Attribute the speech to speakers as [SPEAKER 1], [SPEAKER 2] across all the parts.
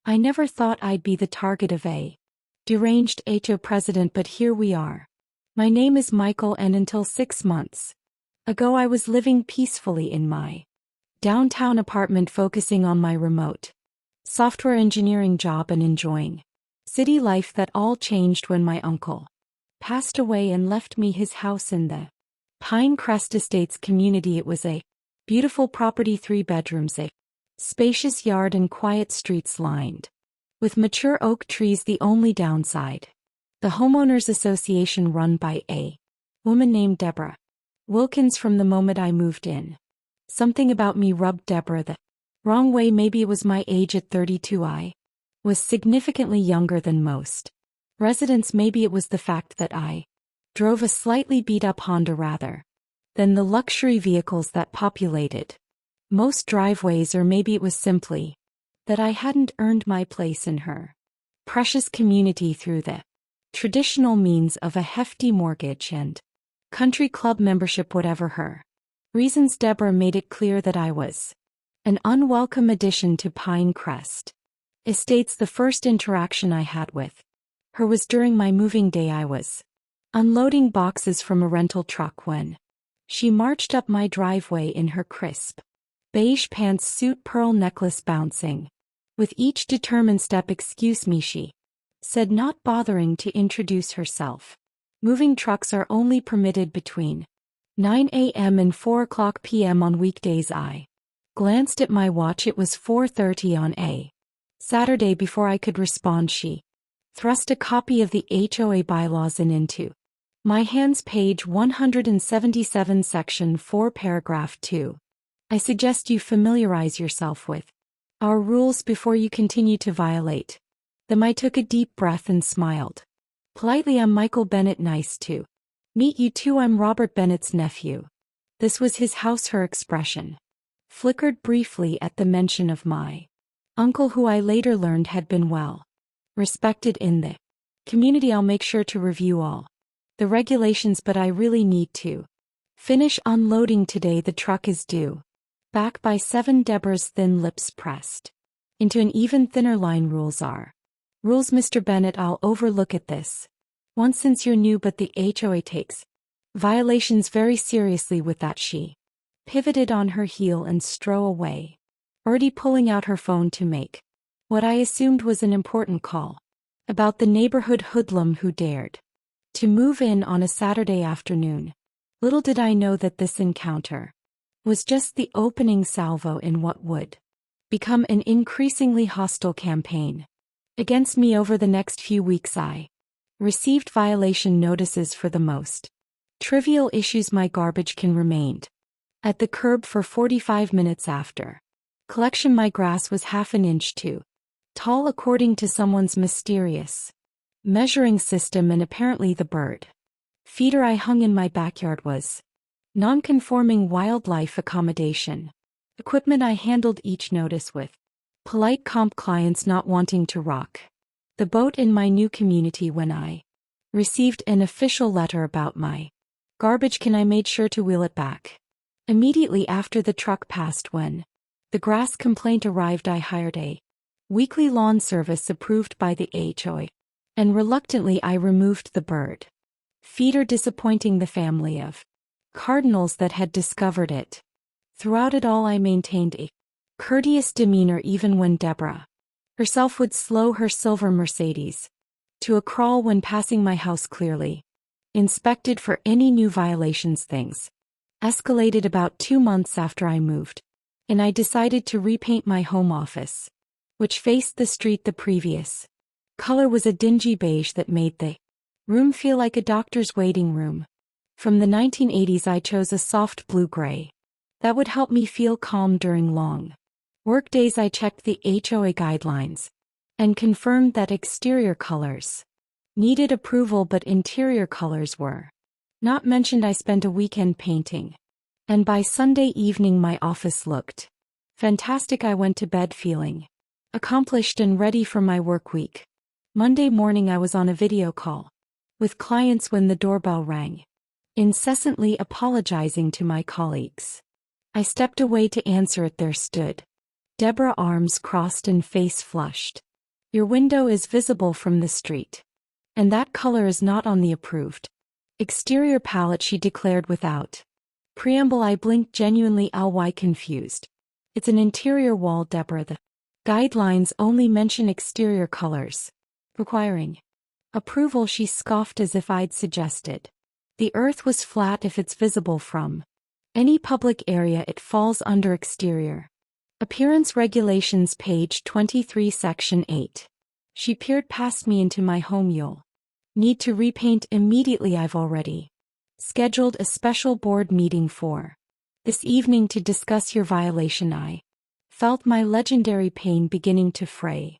[SPEAKER 1] I never thought I'd be the target of a deranged HOA president, but here we are. My name is Michael, and until 6 months ago I was living peacefully in my downtown apartment, focusing on my remote software engineering job and enjoying city life. That all changed when my uncle passed away and left me his house in the Pine Crest Estates community. It was a beautiful property, 3 bedrooms, a spacious yard, and quiet streets lined with mature oak trees. The only downside, the homeowners association run by a woman named Deborah Wilkins. From the moment I moved in, something about me rubbed Deborah the wrong way. Maybe it was my age. At 32 I was significantly younger than most residents. Maybe it was the fact that I drove a slightly beat-up Honda rather than the luxury vehicles that populated most driveways, or maybe it was simply that I hadn't earned my place in her precious community through the traditional means of a hefty mortgage and country club membership. Whatever her reasons, Deborah made it clear that I was an unwelcome addition to Pine Crest Estates. The first interaction I had with her was during my moving day. I was unloading boxes from a rental truck when she marched up my driveway in her crisp beige pantsuit, pearl necklace bouncing with each determined step. "Excuse me," she said, not bothering to introduce herself. "Moving trucks are only permitted between 9 a.m. and 4 p.m. on weekdays." I glanced at my watch. It was 4:30 on a Saturday. Before I could respond, she thrust a copy of the HOA bylaws into my hands. Page 177, section 4, paragraph 2. "I suggest you familiarize yourself with our rules before you continue to violate them." I took a deep breath and smiled politely. "I'm Michael Bennett. Nice to meet you too. I'm Robert Bennett's nephew." This was his house. Her expression flickered briefly at the mention of my uncle, who I later learned had been well respected in the community. "I'll make sure to review all the regulations, but I really need to finish unloading today. The truck is due back by 7. Deborah's thin lips pressed into an even thinner line. "Rules are rules, Mr. Bennett. I'll overlook at this once since you're new, but the HOA takes violations very seriously." With that, she pivoted on her heel and strode away, already pulling out her phone to make what I assumed was an important call about the neighborhood hoodlum who dared to move in on a Saturday afternoon. Little did I know that this encounter was just the opening salvo in what would become an increasingly hostile campaign against me. Over the next few weeks, I received violation notices for the most trivial issues. My garbage can remained at the curb for 45 minutes after collection. My grass was half an inch too tall according to someone's mysterious measuring system, and apparently the bird feeder I hung in my backyard was non-conforming wildlife accommodation equipment. I handled each notice with polite clients not wanting to rock the boat in my new community. When I received an official letter about my garbage can, I made sure to wheel it back immediately after the truck passed. When the grass complaint arrived, I hired a weekly lawn service approved by the HOA, and reluctantly I removed the bird feeder, disappointing the family of cardinals that had discovered it. Throughout it all, I maintained a courteous demeanor, even when Deborah herself would slow her silver Mercedes to a crawl when passing my house. Clearly inspected for any new violations. Things escalated about 2 months after I moved, and I decided to repaint my home office, which faced the street. The previous color was a dingy beige that made the room feel like a doctor's waiting room. From the 1980s, I chose a soft blue-gray that would help me feel calm during long work days. I checked the HOA guidelines and confirmed that exterior colors needed approval, but interior colors were not mentioned. I spent a weekend painting, and by Sunday evening my office looked fantastic. I went to bed feeling accomplished and ready for my work week. Monday morning I was on a video call with clients when the doorbell rang, incessantly apologizing to my colleagues. I stepped away to answer it. There stood Deborah, arms crossed and face flushed. Your window is visible from the street. And that color is not on the approved exterior palette, she declared without preamble. I blinked, genuinely confused. It's an interior wall, Deborah. The guidelines only mention exterior colors requiring approval, she scoffed as if I'd suggested the earth was flat. If it's visible from any public area, it falls under exterior appearance regulations, page 23, section 8. She peered past me into my home. You'll need to repaint immediately. I've already scheduled a special board meeting for this evening to discuss your violation. I felt my legendary pain beginning to fray.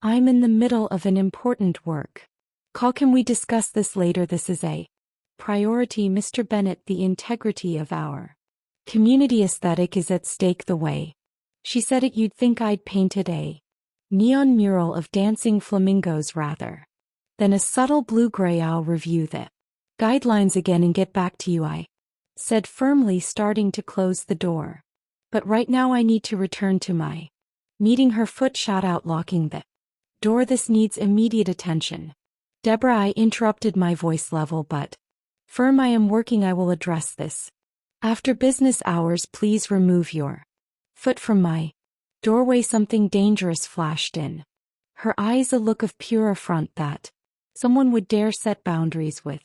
[SPEAKER 1] I'm in the middle of an important work call. Can we discuss this later? This is a priority, Mr. Bennett. The integrity of our community aesthetic is at stake. The way she said it, you'd think I'd painted a neon mural of dancing flamingos rather than a subtle blue-gray. I'll review the guidelines again and get back to you, I said firmly, starting to close the door. But right now I need to return to my meeting. Her foot shot out, locking the door. This needs immediate attention. Deborah, I interrupted, my voice level but firm. I am working. I will address this after business hours. Please remove your foot from my doorway. Something dangerous flashed in her eyes, a look of pure affront that someone would dare set boundaries with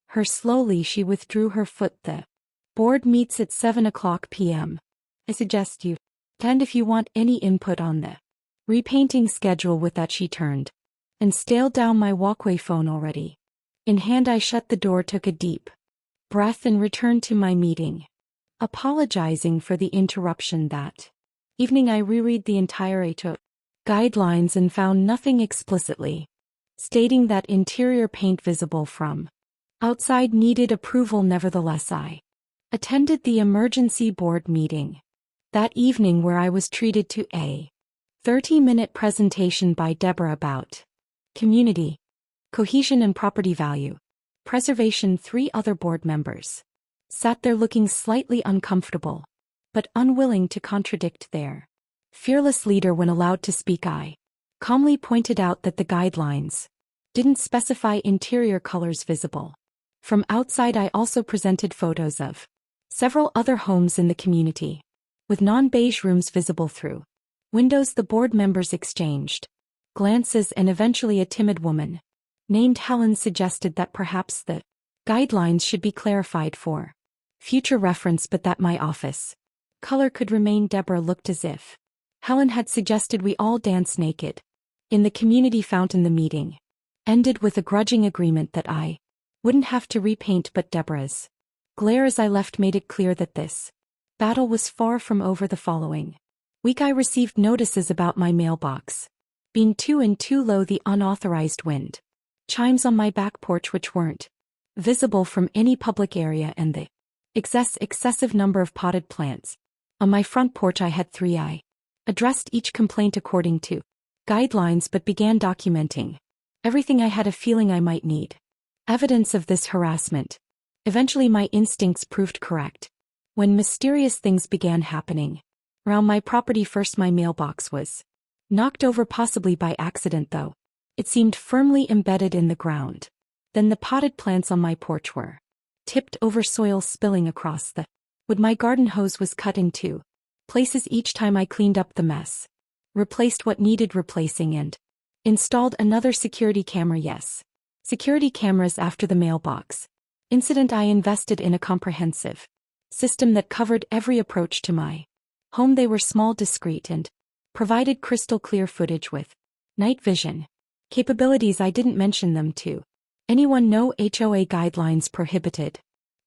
[SPEAKER 1] her. Slowly she withdrew her foot. The board meets at 7:00 p.m. I suggest you attend if you want any input on the repainting schedule. With that she turned and staled down my walkway, phone already in hand. I shut the door, took a deep breath and returned to my meeting. Apologizing for the interruption that evening, I reread the entire HOA guidelines and found nothing explicitly stating that interior paint visible from outside needed approval. Nevertheless, I attended the emergency board meeting that evening, where I was treated to a 30-minute presentation by Deborah about community cohesion and property value preservation. 3 other board members sat there looking slightly uncomfortable, but unwilling to contradict their fearless leader. When allowed to speak, I calmly pointed out that the guidelines didn't specify interior colors visible from outside. I also presented photos of several other homes in the community with non-beige rooms visible through windows. The board members exchanged glances and eventually a timid woman named Helen suggested that perhaps the guidelines should be clarified for future reference, but that my office color could remain. Deborah looked as if Helen had suggested we all dance naked in the community fountain. The meeting ended with a grudging agreement that I wouldn't have to repaint, but Deborah's glare as I left made it clear that this battle was far from over. The following week I received notices about my mailbox being too low, the unauthorized wind chimes on my back porch which weren't visible from any public area, and the excessive number of potted plants on my front porch. I had 3. I addressed each complaint according to guidelines but began documenting everything. I had a feeling I might need evidence of this harassment. Eventually my instincts proved correct when mysterious things began happening around my property. First, my mailbox was knocked over, possibly by accident, though it seemed firmly embedded in the ground. Then the potted plants on my porch were tipped over, soil spilling across the wood. My garden hose was cut in 2 places each time I cleaned up the mess, replaced what needed replacing, and installed another security camera. Yes, security cameras. After the mailbox incident, I invested in a comprehensive system that covered every approach to my home. They were small, discreet, and provided crystal clear footage with night vision capabilities. I didn't mention them to anyone. No HOA guidelines prohibited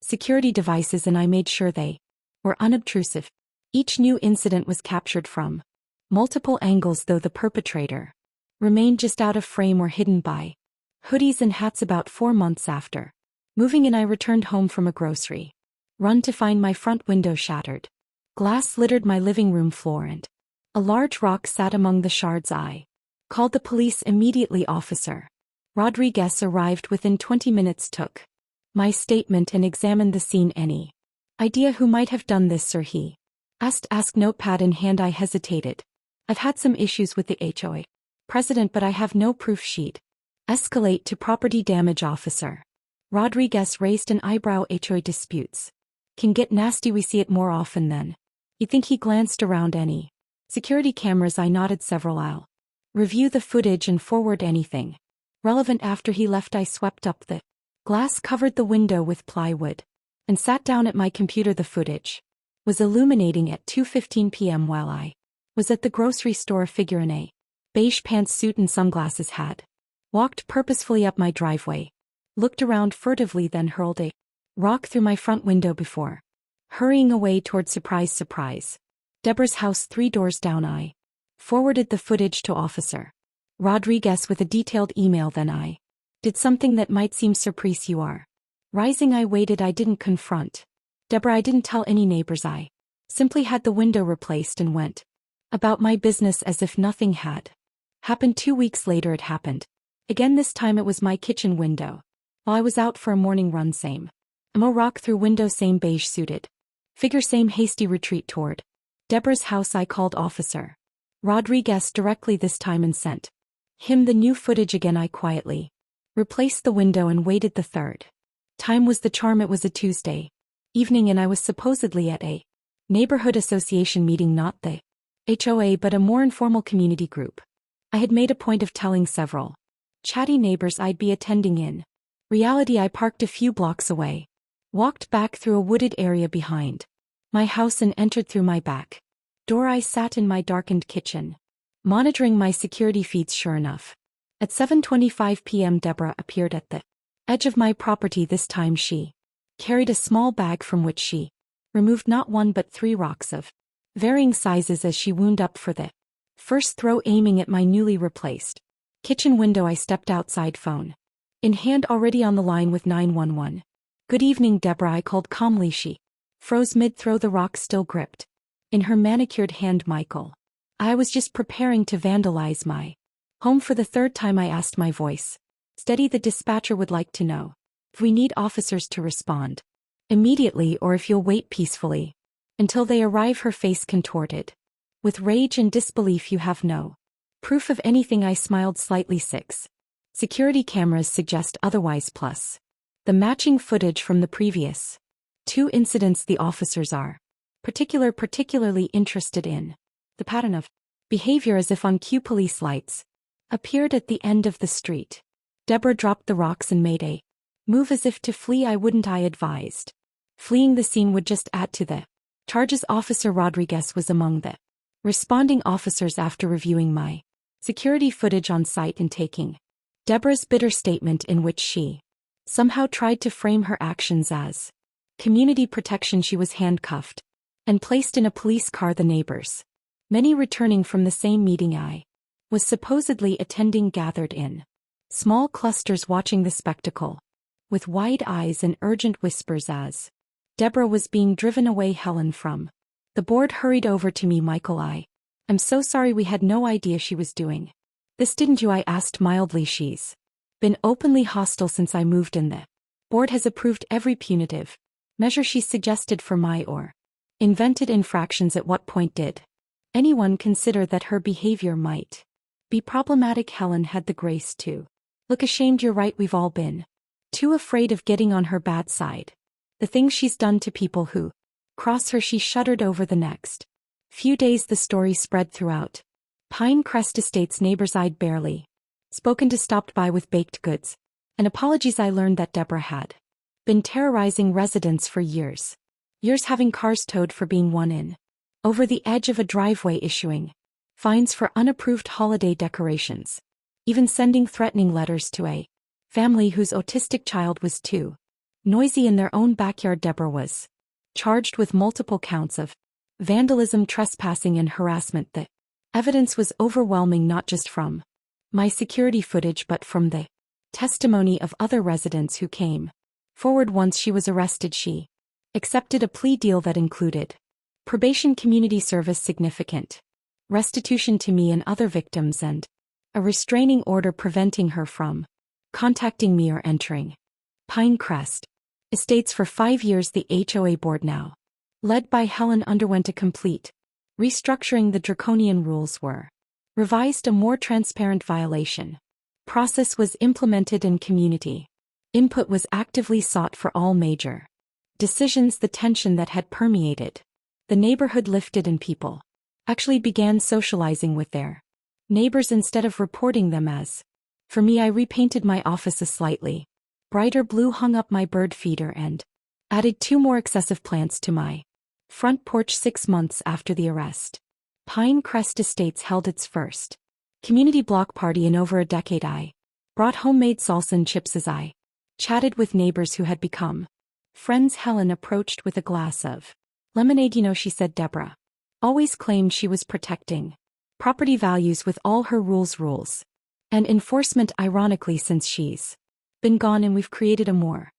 [SPEAKER 1] security devices, and I made sure they were unobtrusive. Each new incident was captured from multiple angles, though the perpetrator remained just out of frame or hidden by hoodies and hats. About 4 months after moving in, I returned home from a grocery run to find my front window shattered. Glass littered my living room floor, and a large rock sat among the shards. I called the police immediately. Officer Rodriguez arrived within 20 minutes, took my statement, and examined the scene. Any idea who might have done this, sir? He asked, notepad in hand. I hesitated. I've had some issues with the HOA President, but I have no proof sheet. Escalate to property damage officer. Rodriguez raised an eyebrow. HOA disputes can get nasty. We see it more often than you think. He glanced around. Any security cameras? I nodded. Several. I'll review the footage and forward anything relevant. After he left, I swept up the glass, covered the window with plywood, and sat down at my computer. The footage was illuminating at 2:15 p.m. while I was at the grocery store. A figure in a beige pantsuit and sunglasses had walked purposefully up my driveway, looked around furtively, then hurled a rock through my front window before hurrying away toward surprise, Deborah's house 3 doors down. I forwarded the footage to Officer Rodriguez with a detailed email. Then I did something that might seem surprise. You are rising. I waited. I didn't confront Deborah. I didn't tell any neighbors. I simply had the window replaced and went about my business as if nothing had happened. 2 weeks later it happened again. This time it was my kitchen window. While I was out for a morning run, same mo rock through window, same beige suited figure, same hasty retreat toward Deborah's house. I called Officer Rodriguez directly this time and sent him the new footage again. I quietly replaced the window and waited. The third time was the charm. It was a Tuesday evening and I was supposedly at a neighborhood association meeting, not the HOA but a more informal community group. I had made a point of telling several chatty neighbors I'd be attending. In reality, I parked a few blocks away, walked back through a wooded area behind my house and entered through my back door. I sat in my darkened kitchen, monitoring my security feeds. Sure enough, at 7:25 p.m. Deborah appeared at the edge of my property. This time she carried a small bag from which she removed not 1 but 3 rocks of varying sizes as she wound up for the first throw, aiming at my newly replaced kitchen window. I stepped outside, phone in hand, already on the line with 911. "Good evening, Deborah," I called calmly. She froze mid-throw, the rock still gripped in her manicured hand. "Michael, I was just preparing to vandalize my home for the 3rd time." I asked, my voice steady. "The dispatcher would like to know if we need officers to respond immediately or if you'll wait peacefully until they arrive." Her face contorted with rage and disbelief. "You have no proof of anything?" I smiled slightly. 6 security cameras suggest otherwise, plus the matching footage from the previous 2 incidents. The officers are particularly interested in the pattern of behavior, as if on cue. Police lights appeared at the end of the street. Deborah dropped the rocks and made a move as if to flee. "I wouldn't," I advised. "Fleeing the scene would just add to the charges." Officer Rodriguez was among the responding officers. After reviewing my security footage on site and taking Deborah's bitter statement, in which she somehow tried to frame her actions as community protection, she was handcuffed and placed in a police car. The neighbors, many returning from the same meeting I was supposedly attending, gathered in small clusters, watching the spectacle with wide eyes and urgent whispers. As Deborah was being driven away, Helen from the board hurried over to me. "Michael, I'm so sorry. We had no idea she was doing this." "Didn't you?" I asked mildly. "She's been openly hostile since I moved in. The board has approved every punitive measure she suggested for my or invented infractions." "At what point did anyone consider that her behavior might be problematic?" Helen had the grace to look ashamed. "You're right. We've all been too afraid of getting on her bad side. The things she's done to people who cross her." She shuddered. Over the next few days the story spread throughout Pine Crest Estates. Neighbors I'd barely spoken to stopped by with baked goods and apologies. I learned that Deborah had been terrorizing residents for years, having cars towed for being one in over the edge of a driveway, issuing fines for unapproved holiday decorations, even sending threatening letters to a family whose autistic child was too noisy in their own backyard. Deborah was charged with multiple counts of vandalism, trespassing, and harassment. The evidence was overwhelming, not just from my security footage but from the testimony of other residents who came forward. Once she was arrested, she accepted a plea deal that included probation, community service, significant restitution to me and other victims, and a restraining order preventing her from contacting me or entering Pine Crest Estates for 5 years. The HOA board, now led by Helen, underwent a complete restructuring. The draconian rules were Revised a more transparent violation. Process was implemented and community input was actively sought for all major decisions. The tension that had permeated the neighborhood lifted and people actually began socializing with their neighbors instead of reporting them as. For me, I repainted my office a slightly brighter blue, hung up my bird feeder and added 2 more excessive plants to my front porch. 6 months after the arrest, Pine Crest Estates held its first community block party in over a decade. I brought homemade salsa and chips as I chatted with neighbors who had become friends. Helen approached with a glass of lemonade. She said Deborah always claimed she was protecting property values with all her rules and enforcement. Ironically, since she's been gone and we've created a more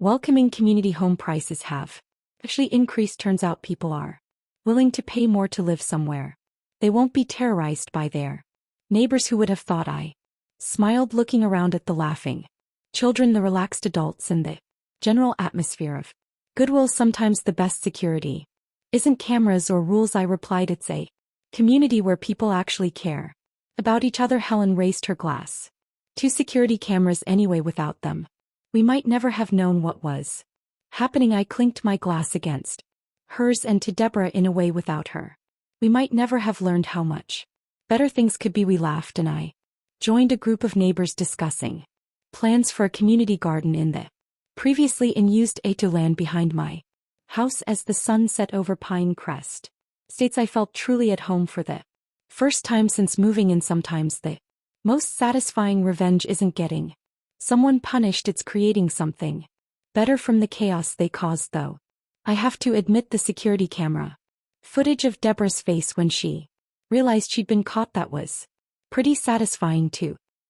[SPEAKER 1] welcoming community, home prices have actually increased. Turns out people are willing to pay more to live somewhere they won't be terrorized by their neighbors. Who would have thought? I smiled, looking around at the laughing children, the relaxed adults, and the general atmosphere of goodwill. Sometimes the best security isn't cameras or rules, I replied. It's a community where people actually care about each other. Helen raised her glass. 2 security cameras anyway. Without them, we might never have known what was happening. I clinked my glass against hers, and to Deborah, in a way, without her, we might never have learned how much better things could be. We laughed and I joined a group of neighbors discussing plans for a community garden in the previously unused HOA land behind my house. As the sun set over Pine Crest Estates, I felt truly at home for the first time since moving in. Sometimes the most satisfying revenge isn't getting someone punished, it's creating something better from the chaos they caused. Though I have to admit, the security camera footage of Deborah's face when she realized she'd been caught, that was pretty satisfying too.